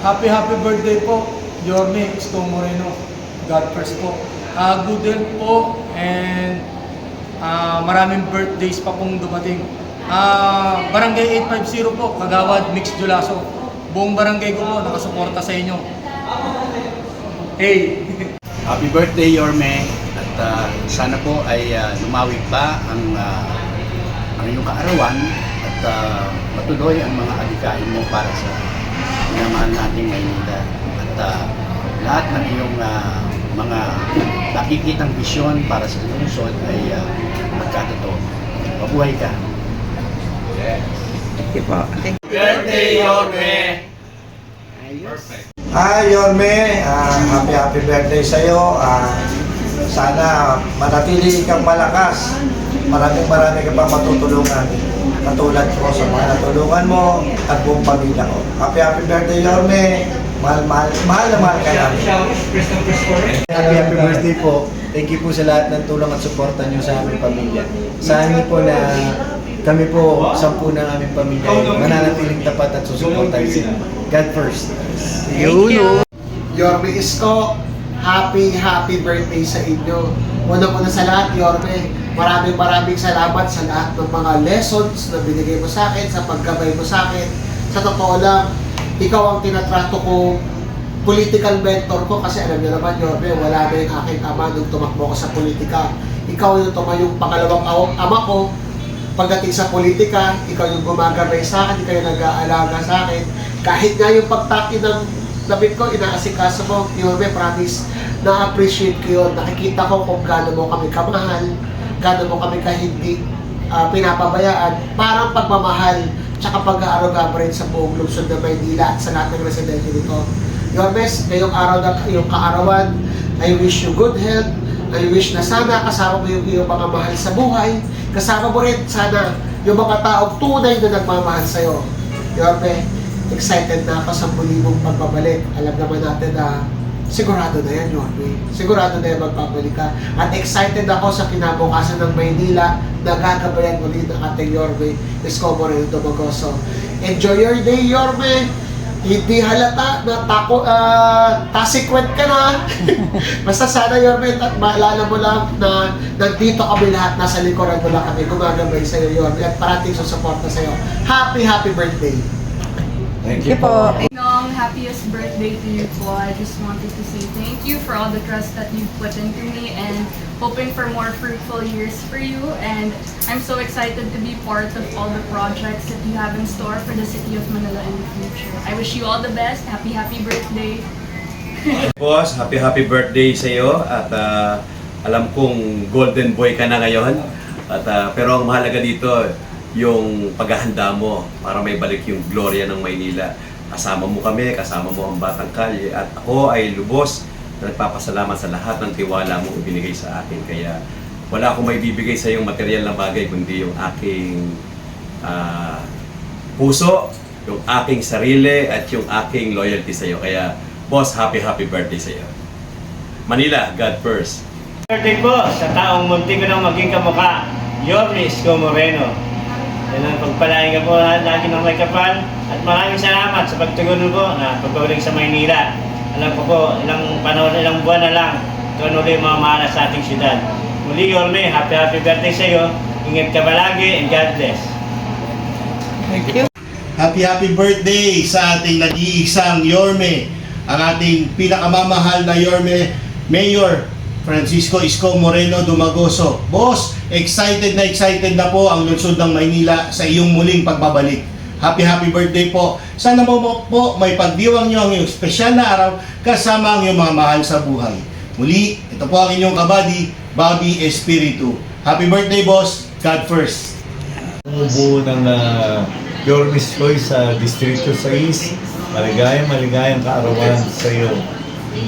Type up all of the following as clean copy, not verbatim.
Happy birthday po, Yorme Isko Moreno. God first po. Good health po and maraming birthdays pa pong dumating. Barangay 850 po, Kagawad, Mix Julaso. Buong barangay ko po, nakasuporta sa inyo. Hey! Happy birthday, Yorme. At sana po ay lumawi pa ang iyong kaarawan at matuloy ang mga adikain mo para sa minamahal nating Maynila. At lahat ng iyong mga nakikitang visyon para sa lungsod ay magkatotoo. Mabuhay ka. Thank you po. Birthday, Yorme! Perfect. Hi Yorme, happy birthday sa iyo. Sana manatili kang malakas. Maraming ka pa matutulungan. Katulad ko sa mga natulungan mo at buong pamilya ko. Happy birthday Yorme. Mahal na mahal ka namin. Happy birthday po. Thank you po sa lahat ng tulong at suporta niyo sa aming pamilya. Saan po na kami po, 10 ng aming pamilya, mananatiling tapat at susuportahin sila. God first. Thank you. Yorme Isko, happy birthday sa inyo. Una sa lahat, Yorme, maraming salamat sa lahat ng mga lessons na binigay mo sa akin, sa paggabay mo sa akin. Sa totoo lang, ikaw ang tinatrato ko, political mentor ko, kasi alam niyo naman, Yorme, wala na yung aking ama nung tumakbo ko sa politika. Ikaw yung tumayong pangalawang ama ko. Pagdating sa politika, ikaw yung gumagabay sa akin, ikaw yung nag-aalaga sa akin. Kahit nga yung pagtaki ng labit ko, inaasikaso mo, Yorme, promise, na-appreciate ko yun. Nakikita ko kung gaano mo kami kamahal, gaano mo kami kahindi pinapabayaan. Parang pagmamahal, tsaka pag-aaruga mo rin sa buong lungsod ng Maynila at sa lahat ng residente dito. Yorme, ngayong araw na iyong kaarawan, I wish you good health. I wish na sana kasama mo yung iyong mga mahal sa buhay. Kasama mo rin sana yung mga taong tunay na nagmamahal sa'yo. Yorme, excited na ako sa muli mong pagbabalik. Alam naman natin na sigurado na yan, Yorme. Sigurado na yan magbabalik ka. At excited ako sa kinabukasan ng Maynila na gagabayan muli ng ating Yorme Isko Moreno Dumagoso. Enjoy your day, Yorme! Hindi halata na tasikwent ka na. Basta sana, Yorme, at maalala mo lang na nandito kami lahat, nasa likuran mo lang kami, gumagabay sa'yo, Yorme, at parating susuporta sa'yo. Happy birthday! Thank you po. Nong, happiest birthday to you po. I just wanted to say thank you for all the trust that you've put into me and hoping for more fruitful years for you. And I'm so excited to be part of all the projects that you have in store for the city of Manila in the future. I wish you all the best. Happy birthday. Boss, happy birthday sa iyo at alam kong golden boy ka na ngayon. At pero ang mahalaga dito yung paghahanda mo para may balik yung gloria ng Maynila. Kasama mo kami, kasama mo ang Batang Kalye at ako ay lubos na nagpapasalamat sa lahat ng tiwala mo ibinigay sa akin. Kaya wala akong may bibigay sa iyong material na bagay kundi yung aking puso, yung aking sarili at yung aking loyalty sa iyo. Kaya boss, happy birthday sa iyo. Manila, God first. Birthday po sa taong munti ko nang maging kamukha, Yorme Isko Moreno. Yan ang pagpalain ka po lagi ng may kapal at maraming salamat sa pagtugon po na pagbabalik sa Maynila. Alam ko po, ilang buwan na lang ito ulit mamahal sa ating syudad. Muli, Yorme, happy birthday sa iyo. Ingat ka palagi and God bless. Thank you. Happy birthday sa ating nag-iisang Yorme, ang ating pinakamamahal na Yorme, Mayor Francisco Isko Moreno Dumagoso. Boss, excited na po ang lungsod ng Maynila sa iyong muling pagbabalik. Happy birthday po. Sana po may pagdiwang niyo ang iyong espesyal na araw kasama ang iyong mga mahal sa buhay. Muli, ito po ang inyong kabady, Bobby Espiritu. Happy birthday, boss. God first. Buo ng Yorme Isko sa Distrito 6. Maligayang kaarawan sa iyo,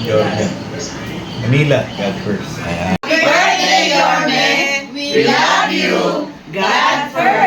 Yorme. Manila, God first. Happy birthday, Yorme! We love you! God first!